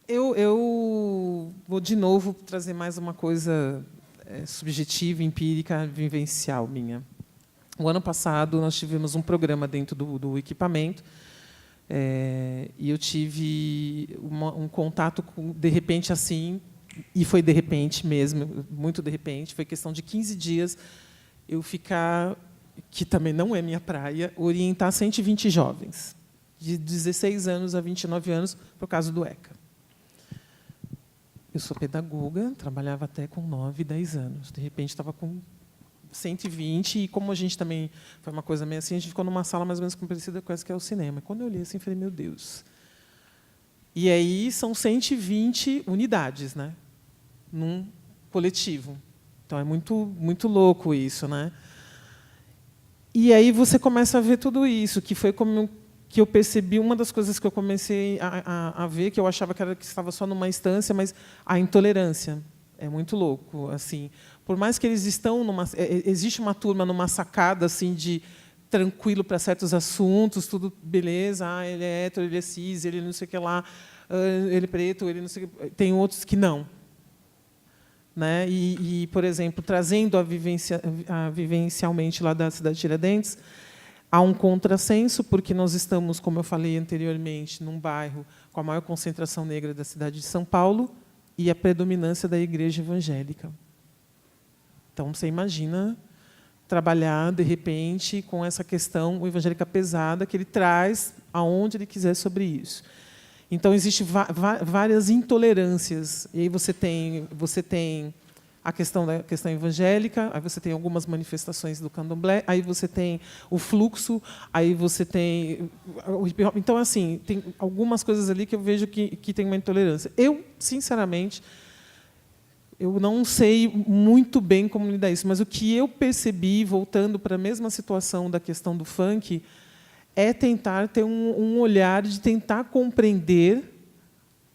Eu vou, de novo, trazer mais uma coisa subjetiva, empírica, vivencial minha. O ano passado, nós tivemos um programa dentro do equipamento, e eu tive um contato com, de repente, assim, e foi de repente mesmo, muito de repente, foi questão de 15 dias, eu ficar, que também não é minha praia, orientar 120 jovens, de 16 anos a 29 anos, por causa do ECA. Eu sou pedagoga, trabalhava até com 9, 10 anos. De repente, estava com 120, e como a gente também... Foi uma coisa meio assim, a gente ficou numa sala mais ou menos parecida com essa que é o cinema. Quando eu olhei assim, falei, meu Deus. E aí são 120 unidades, né, num coletivo. Então, é muito louco isso, né? E aí você começa a ver tudo isso, que foi como que eu percebi, uma das coisas que eu comecei a ver, que eu achava que estava só numa instância, mas a intolerância. É muito louco. Assim, por mais que eles estão numa... Existe uma turma numa sacada assim, de tranquilo para certos assuntos, tudo beleza, ele é hétero, ele é cis, ele não sei o que lá, ele é preto, ele não sei o que... Tem outros que não. Né? Por exemplo, trazendo vivencialmente lá da cidade de Tiradentes, há um contrassenso, porque nós estamos, como eu falei anteriormente, num bairro com a maior concentração negra da cidade de São Paulo e a predominância da igreja evangélica. Então, você imagina trabalhar, de repente, com essa questão evangélica pesada que ele traz aonde ele quiser sobre isso. Então, existem várias intolerâncias. E aí você tem a questão da questão evangélica, aí você tem algumas manifestações do candomblé, aí você tem o fluxo, aí você tem o hip hop. Então, assim, tem algumas coisas ali que eu vejo que tem uma intolerância. Eu, sinceramente, eu não sei muito bem como lidar isso, mas o que eu percebi, voltando para a mesma situação da questão do funk, é tentar ter um olhar de tentar compreender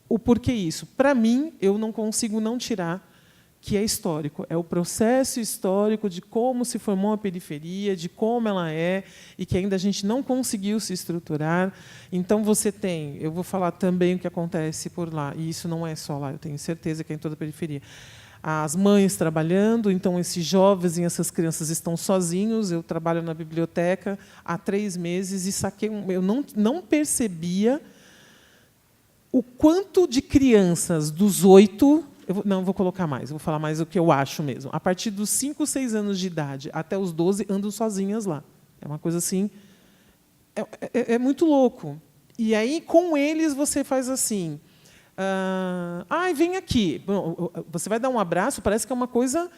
o porquê isso. Para mim, eu não consigo não tirar que é histórico, é o processo histórico de como se formou a periferia, de como ela é, e que ainda a gente não conseguiu se estruturar. Então, você tem, eu vou falar também o que acontece por lá, e isso não é só lá, eu tenho certeza que é em toda a periferia. As mães trabalhando, então esses jovens e essas crianças estão sozinhos. Eu trabalho na biblioteca há 3 meses e saquei, eu não percebia o quanto de crianças dos 8... Não vou colocar mais, vou falar mais o que eu acho mesmo. A partir dos 5, 6 anos de idade até os 12, andam sozinhas lá. É uma coisa assim... É muito louco. E aí, com eles, você faz assim... vem aqui. Você vai dar um abraço, parece que é uma coisa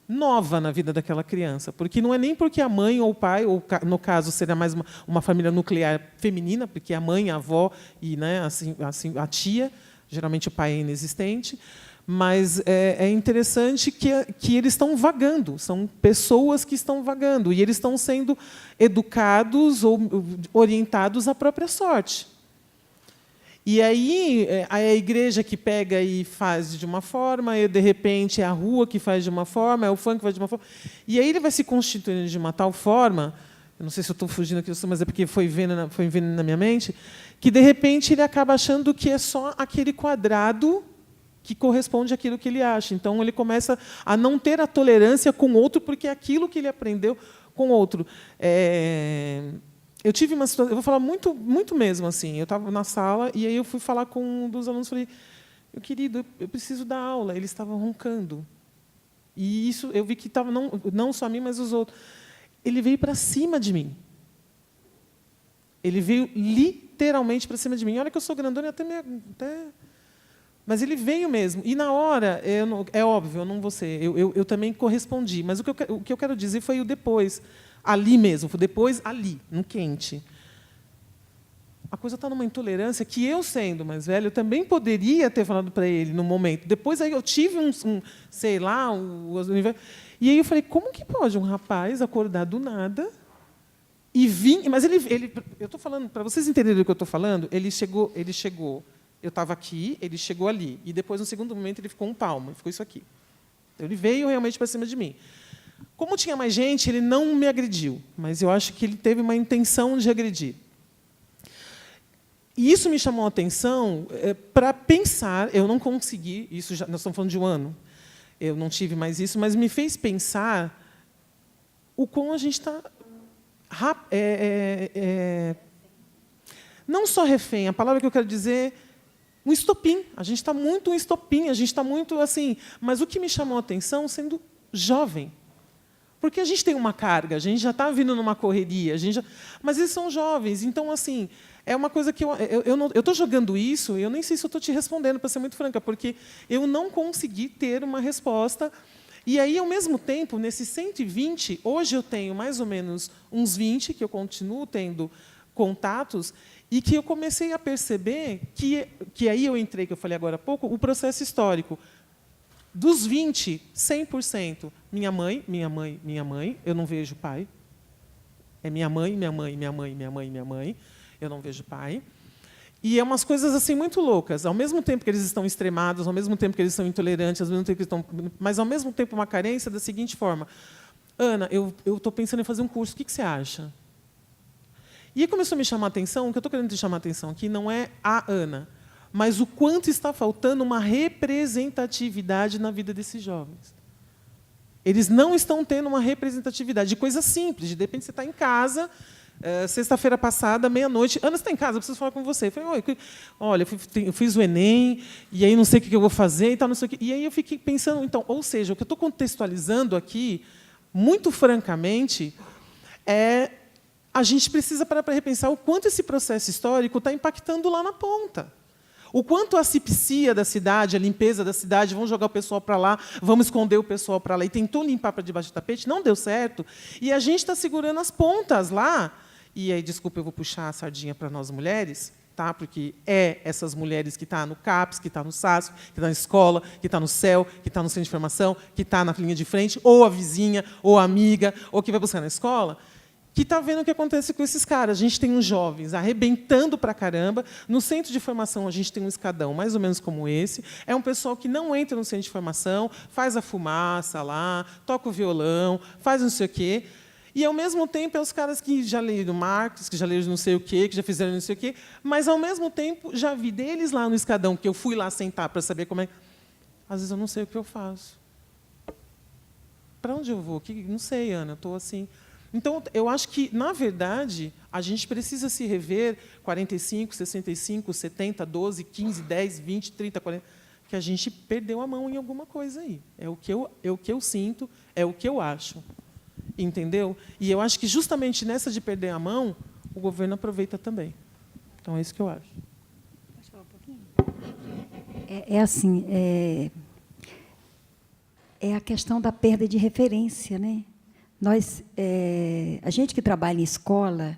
nova na vida daquela criança. Porque não é nem porque a mãe ou o pai, ou no caso seria mais uma família nuclear feminina, porque a mãe, a avó e, né, assim, a tia, geralmente o pai é inexistente, mas é interessante que eles estão vagando, são pessoas que estão vagando, e eles estão sendo educados ou orientados à própria sorte. E aí, a igreja que pega e faz de uma forma, e, de repente, é a rua que faz de uma forma, é o funk que faz de uma forma. E aí ele vai se constituindo de uma tal forma, eu não sei se eu estou fugindo aqui, mas é porque foi vindo na minha mente, que, de repente, ele acaba achando que é só aquele quadrado que corresponde àquilo que ele acha. Então, ele começa a não ter a tolerância com o outro, porque é aquilo que ele aprendeu com o outro. Eu tive uma situação, eu vou falar muito mesmo assim. Eu estava na sala e aí eu fui falar com um dos alunos, falei: "Meu querido, eu preciso dar aula". Eles estavam roncando. E isso eu vi que estava não só a mim, mas os outros. Ele veio para cima de mim. Ele veio literalmente para cima de mim. Olha que eu sou grandona até mas ele veio mesmo. E na hora, é óbvio, eu não vou ser, eu também correspondi. Mas o que eu quero dizer foi o depois. Ali mesmo, depois ali, no quente. A coisa está numa intolerância que eu, sendo mais velho, eu também poderia ter falado para ele no momento. Depois aí eu tive sei lá, e aí eu falei: como que pode um rapaz acordar do nada e vir? Mas eu estou falando, para vocês entenderem o que eu estou falando, ele chegou, eu estava aqui, ele chegou ali, e depois, no segundo momento, ele ficou um palmo, ficou isso aqui. Então, ele veio realmente para cima de mim. Como tinha mais gente, ele não me agrediu, mas eu acho que ele teve uma intenção de agredir. E isso me chamou a atenção para pensar. Eu não consegui, isso já, nós estamos falando de um ano, eu não tive mais isso, mas me fez pensar o quão a gente está... não só refém, a palavra que eu quero dizer, um estopim. A gente está muito um estopim, a gente está muito assim. Mas o que me chamou a atenção, sendo jovem, porque a gente tem uma carga, a gente já está vindo numa correria, mas eles são jovens, então assim é uma coisa que eu estou jogando isso, e eu nem sei se eu estou te respondendo, para ser muito franca, porque eu não consegui ter uma resposta. E aí, ao mesmo tempo, nesses 120, hoje eu tenho mais ou menos uns 20 que eu continuo tendo contatos e que eu comecei a perceber que aí eu entrei, que eu falei agora há pouco, o processo histórico. Dos 20, 100%, minha mãe, eu não vejo pai. É minha mãe, eu não vejo pai. E é umas coisas assim muito loucas. Ao mesmo tempo que eles estão extremados, ao mesmo tempo que eles são intolerantes, ao mesmo tempo que eles estão, mas ao mesmo tempo uma carência da seguinte forma: Ana, eu estou pensando em fazer um curso, o que você acha? E aí começou a me chamar a atenção, o que eu estou querendo te chamar a atenção aqui não é a Ana, mas o quanto está faltando uma representatividade na vida desses jovens. Eles não estão tendo uma representatividade de coisas simples. De repente você está em casa, sexta-feira passada, meia-noite. Ana, você está em casa, eu preciso falar com você. Eu falei, olha, eu fiz o Enem, e aí não sei o que eu vou fazer, e tal, não sei o quê. E aí eu fiquei pensando, então, ou seja, o que eu estou contextualizando aqui, muito francamente, a gente precisa parar para repensar o quanto esse processo histórico está impactando lá na ponta. O quanto a asepsia da cidade, a limpeza da cidade, vamos jogar o pessoal para lá, vamos esconder o pessoal para lá, e tentou limpar para debaixo do tapete, não deu certo, e a gente está segurando as pontas lá. E aí, desculpa, eu vou puxar a sardinha para nós mulheres, tá? Porque essas mulheres que estão no CAPES, que estão no SASP, que estão na escola, que estão no CEL, que estão no centro de formação, que está na linha de frente, ou a vizinha, ou a amiga, ou que vai buscar na escola, que está vendo o que acontece com esses caras. A gente tem uns jovens arrebentando para caramba. No centro de formação, a gente tem um escadão mais ou menos como esse. É um pessoal que não entra no centro de formação, faz a fumaça lá, toca o violão, faz não sei o quê. E, ao mesmo tempo, é os caras que já leram Marx, que já leram não sei o quê, que já fizeram não sei o quê, mas, ao mesmo tempo, já vi deles lá no escadão, que eu fui lá sentar para saber como é. Às vezes eu não sei o que eu faço. Para onde eu vou? Não sei, Ana, eu estou assim... Então, eu acho que, na verdade, a gente precisa se rever 45, 65, 70, 12, 15, 10, 20, 30, 40, que a gente perdeu a mão em alguma coisa aí. É o que eu sinto, é o que eu acho. Entendeu? E eu acho que, justamente nessa de perder a mão, o governo aproveita também. Então, é isso que eu acho. Pode falar um pouquinho? É assim, é a questão da perda de referência, né? A gente que trabalha em escola,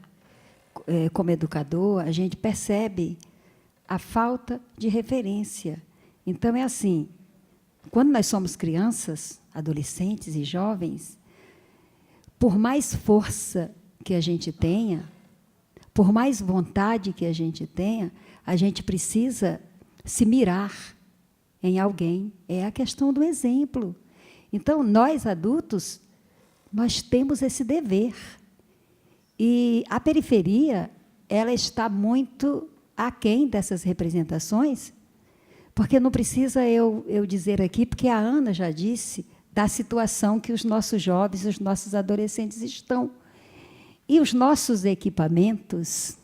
como educador, a gente percebe a falta de referência. Então, é assim, quando nós somos crianças, adolescentes e jovens, por mais força que a gente tenha, por mais vontade que a gente tenha, a gente precisa se mirar em alguém. É a questão do exemplo. Então, nós, adultos, nós temos esse dever. E a periferia, ela está muito aquém dessas representações, porque não precisa eu dizer aqui, porque a Ana já disse da situação que os nossos jovens, os nossos adolescentes estão. E os nossos equipamentos,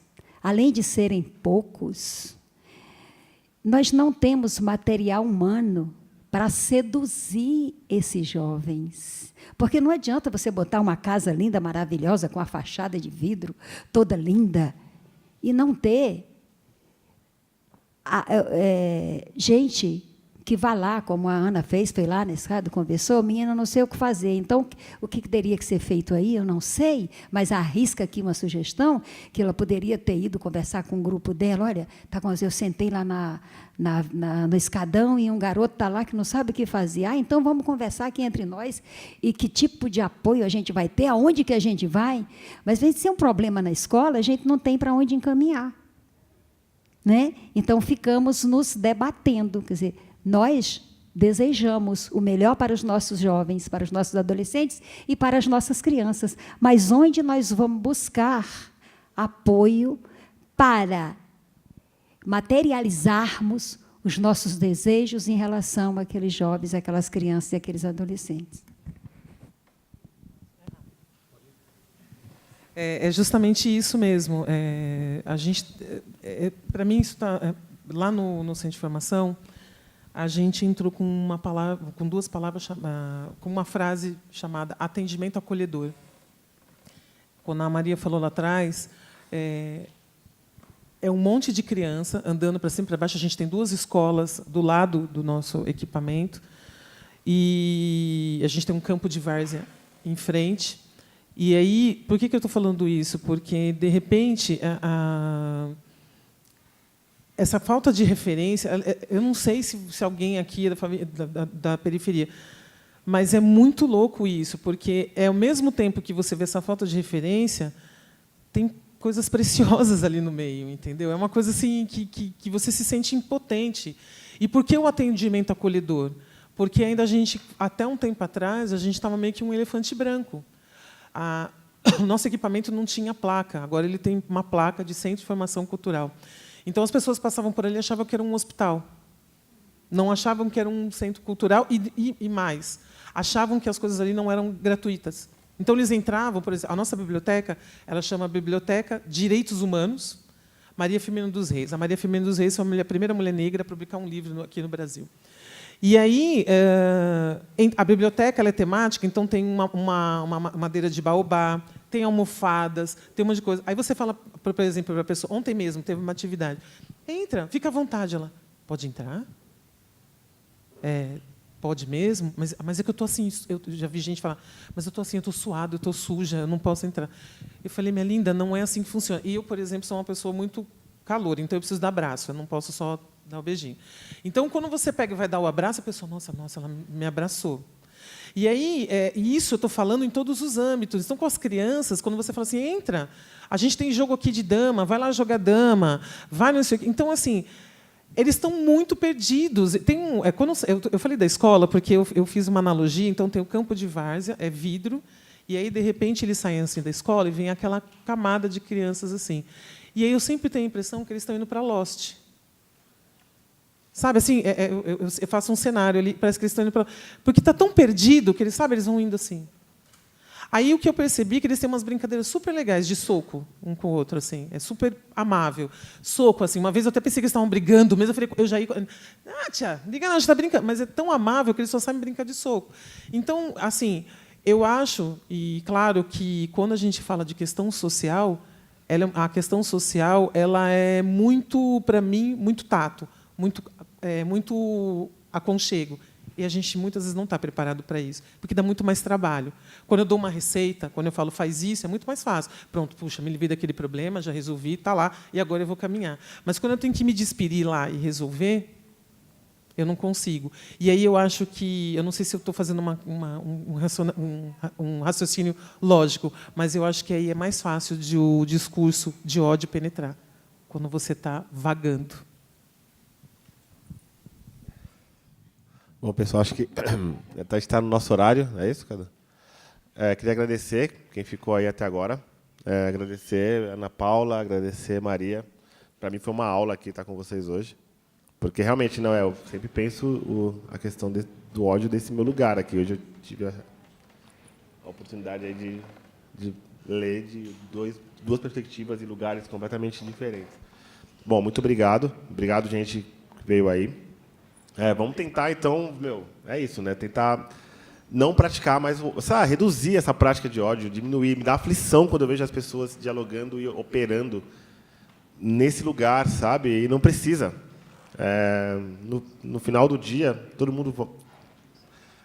além de serem poucos, nós não temos material humano para seduzir esses jovens. Porque não adianta você botar uma casa linda, maravilhosa, com a fachada de vidro, toda linda, e não ter gente que vá lá, como a Ana fez, foi lá na escada, conversou, menina, não sei o que fazer. Então, o que teria que ser feito aí, eu não sei, mas arrisca aqui uma sugestão, que ela poderia ter ido conversar com o grupo dela. Olha, eu sentei lá no escadão e um garoto está lá que não sabe o que fazer. Então vamos conversar aqui entre nós e que tipo de apoio a gente vai ter, aonde que a gente vai. Mas, se é um problema na escola, a gente não tem para onde encaminhar. Né? Então, ficamos nos debatendo, quer dizer, nós desejamos o melhor para os nossos jovens, para os nossos adolescentes e para as nossas crianças, mas onde nós vamos buscar apoio para materializarmos os nossos desejos em relação àqueles jovens, àquelas crianças e àqueles adolescentes. É justamente isso mesmo. Para mim, isso está lá no Centro de Formação. A gente entrou com duas palavras, com uma frase chamada atendimento acolhedor. Quando a Maria falou lá atrás, é um monte de criança andando para cima e para baixo. A gente tem 2 escolas do lado do nosso equipamento e a gente tem um campo de várzea em frente. E aí, por que eu estou falando isso? Porque, de repente, essa falta de referência, eu não sei se alguém aqui é da periferia, mas é muito louco isso, porque, ao mesmo tempo que você vê essa falta de referência, tem coisas preciosas ali no meio, entendeu? É uma coisa assim que você se sente impotente. E por que o atendimento acolhedor? Porque ainda até um tempo atrás, a gente estava meio que um elefante branco. O nosso equipamento não tinha placa, agora ele tem uma placa de Centro de Formação Cultural. Então, as pessoas passavam por ali e achavam que era um hospital. Não achavam que era um centro cultural e mais. Achavam que as coisas ali não eram gratuitas. Então, eles entravam, por exemplo, a nossa biblioteca, ela chama Biblioteca Direitos Humanos, Maria Firmina dos Reis. A Maria Firmina dos Reis foi a primeira mulher negra a publicar um livro aqui no Brasil. E aí, a biblioteca ela é temática, então tem uma madeira de baobá, tem almofadas, tem um monte de coisa. Aí você fala, por exemplo, para a pessoa, ontem mesmo teve uma atividade. Entra, fica à vontade. Ela, pode entrar? Pode mesmo? Mas é que eu estou assim, eu já vi gente falar, mas eu estou assim, eu estou suada, eu estou suja, eu não posso entrar. Eu falei, minha linda, não é assim que funciona. E eu, por exemplo, sou uma pessoa muito calor, então eu preciso dar abraço, eu não posso só dar o beijinho. Então, quando você pega e vai dar o abraço, a pessoa, nossa, ela me abraçou. E aí, isso eu estou falando em todos os âmbitos. Então, com as crianças, quando você fala assim, entra, a gente tem jogo aqui de dama, vai lá jogar dama, vai não sei o quê. Então, assim, eles estão muito perdidos. Eu falei da escola porque eu fiz uma analogia, então tem o campo de várzea, é vidro, e aí, de repente, eles saem assim da escola e vem aquela camada de crianças assim. E aí eu sempre tenho a impressão que eles estão indo para Lost. Sabe, assim, eu faço um cenário ali, parece que eles estão indo para... Porque está tão perdido que eles vão indo assim. Aí o que eu percebi é que eles têm umas brincadeiras super legais de soco, um com o outro, assim. É super amável. Soco, assim. Uma vez eu até pensei que eles estavam brigando mesmo. Eu já ia... tia, liga não, a gente está brincando. Mas é tão amável que eles só sabem brincar de soco. Então, assim, eu acho, e claro que quando a gente fala de questão social, a questão social ela é muito, para mim, muito tato, muito aconchego. E a gente, muitas vezes, não está preparado para isso, porque dá muito mais trabalho. Quando eu dou uma receita, quando eu falo, faz isso, é muito mais fácil. Pronto, puxa, me livrei daquele problema, já resolvi, está lá, e agora eu vou caminhar. Mas, quando eu tenho que me despedir lá e resolver, eu não consigo. E aí eu acho que, eu não sei se eu estou fazendo um raciocínio lógico, mas eu acho que aí é mais fácil de o discurso de ódio penetrar, quando você está vagando. Bom, pessoal, acho que está no nosso horário, é isso, Cadu? Queria agradecer quem ficou aí até agora. Agradecer a Ana Paula, agradecer a Maria. Para mim foi uma aula aqui estar com vocês hoje. Porque realmente não é. Eu sempre penso a questão do ódio desse meu lugar aqui. Hoje eu tive a oportunidade aí de ler de duas perspectivas e lugares completamente diferentes. Bom, muito obrigado. Obrigado, gente, que veio aí. Vamos tentar, então, é isso, né? Tentar não praticar mais, reduzir essa prática de ódio, diminuir. Me dá aflição quando eu vejo as pessoas dialogando e operando nesse lugar, sabe? E não precisa. No final do dia, todo mundo...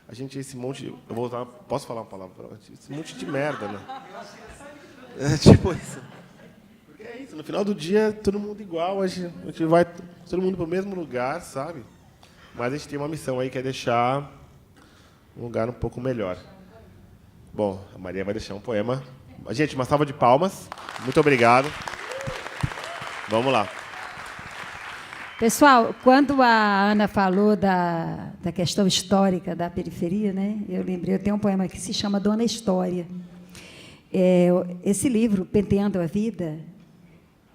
A gente, esse monte... Eu vou usar... Posso falar uma palavra? Esse monte de merda, né? Tipo isso. Porque é isso. No final do dia, todo mundo igual. A gente vai todo mundo para o mesmo lugar, sabe? Mas a gente tem uma missão aí, que é deixar um lugar um pouco melhor. Bom, a Maria vai deixar um poema. Gente, uma salva de palmas. Muito obrigado. Vamos lá. Pessoal, quando a Ana falou da questão histórica da periferia, né, eu tenho um poema que se chama Dona História. Esse livro, Penteando a Vida,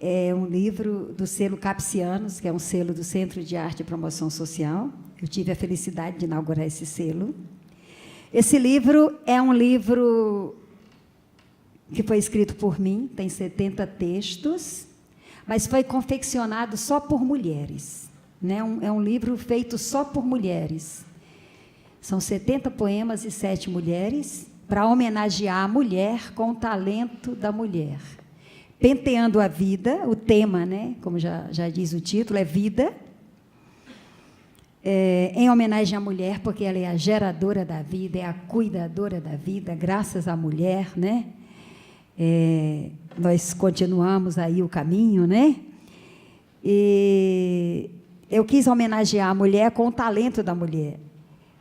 É um livro do selo Capsianos, que é um selo do Centro de Arte e Promoção Social. Eu tive a felicidade de inaugurar esse selo. Esse livro é um livro que foi escrito por mim, tem 70 textos, mas foi confeccionado só por mulheres, né? É um livro feito só por mulheres. São 70 poemas e 7 mulheres, para homenagear a mulher com o talento da mulher. Penteando a vida, o tema, né, como já diz o título, é vida, em homenagem à mulher, porque ela é a geradora da vida, é a cuidadora da vida, graças à mulher, né? Nós continuamos aí o caminho, né? E eu quis homenagear a mulher com o talento da mulher.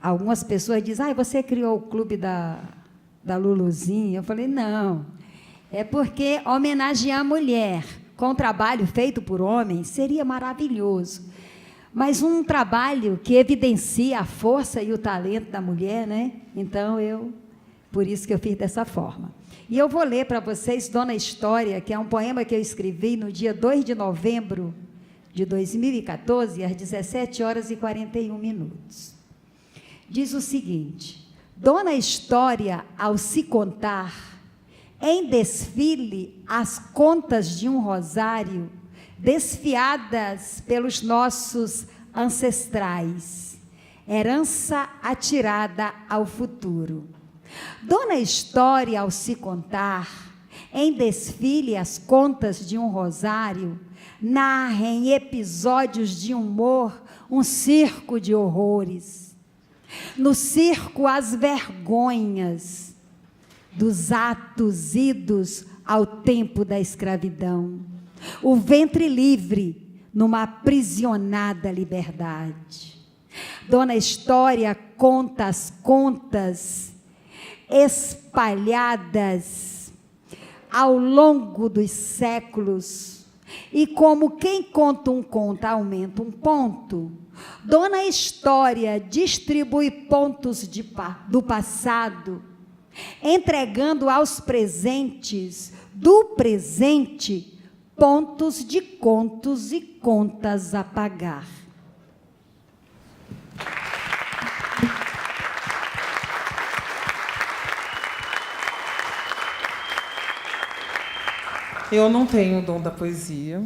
Algumas pessoas dizem, você criou o clube da Luluzinha. Eu falei, não. É porque homenagear a mulher com um trabalho feito por homens seria maravilhoso. Mas um trabalho que evidencia a força e o talento da mulher, né? Então, por isso que eu fiz dessa forma. E eu vou ler para vocês Dona História, que é um poema que eu escrevi no dia 2 de novembro de 2014, às 17h41. Diz o seguinte: Dona História, ao se contar, em desfile as contas de um rosário, desfiadas pelos nossos ancestrais, herança atirada ao futuro. Dona História, ao se contar, em desfile as contas de um rosário, narra em episódios de humor um circo de horrores. No circo, as vergonhas dos atos idos ao tempo da escravidão, o ventre livre numa aprisionada liberdade. Dona História conta as contas espalhadas ao longo dos séculos, e como quem conta um conto aumenta um ponto, Dona História distribui pontos do passado, entregando aos presentes do presente pontos de contos e contas a pagar. Eu não tenho o dom da poesia,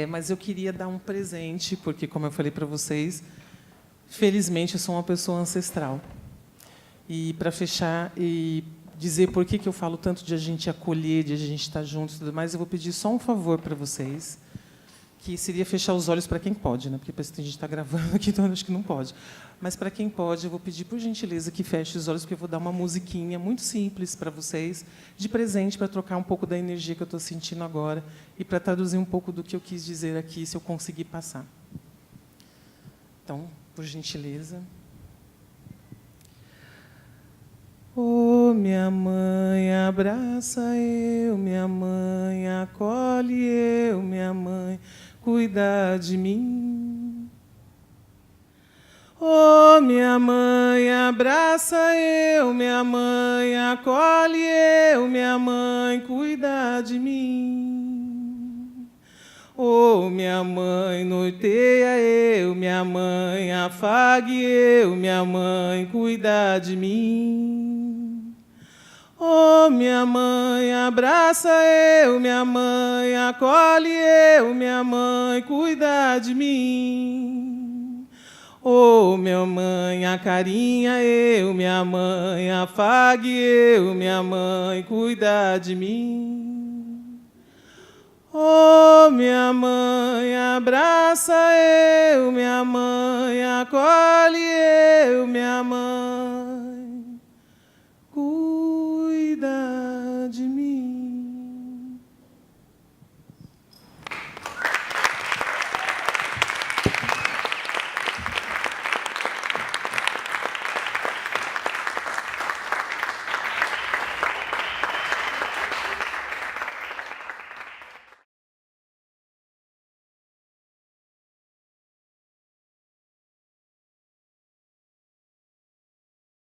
mas eu queria dar um presente, porque, como eu falei para vocês, felizmente eu sou uma pessoa ancestral. E, para fechar e dizer por que eu falo tanto de a gente acolher, de a gente estar juntos e tudo mais, eu vou pedir só um favor para vocês, que seria fechar os olhos para quem pode, né? Porque parece que a gente está gravando aqui, então eu acho que não pode. Mas, para quem pode, eu vou pedir, por gentileza, que feche os olhos, porque eu vou dar uma musiquinha muito simples para vocês, de presente, para trocar um pouco da energia que eu estou sentindo agora e para traduzir um pouco do que eu quis dizer aqui, se eu conseguir passar. Então, por gentileza. Oh, minha mãe, abraça eu, minha mãe, acolhe eu, minha mãe, cuida de mim. Oh, minha mãe, abraça eu, minha mãe, acolhe eu, minha mãe, cuida de mim. Oh, minha mãe, norteia eu, minha mãe, afague eu, minha mãe, cuida de mim. Oh, minha mãe, abraça eu, minha mãe, acolhe eu, minha mãe, cuida de mim. Oh, minha mãe, acarinha eu, minha mãe, afague eu, minha mãe, cuida de mim. Oh, minha mãe, abraça eu, minha mãe, acolhe eu, minha mãe,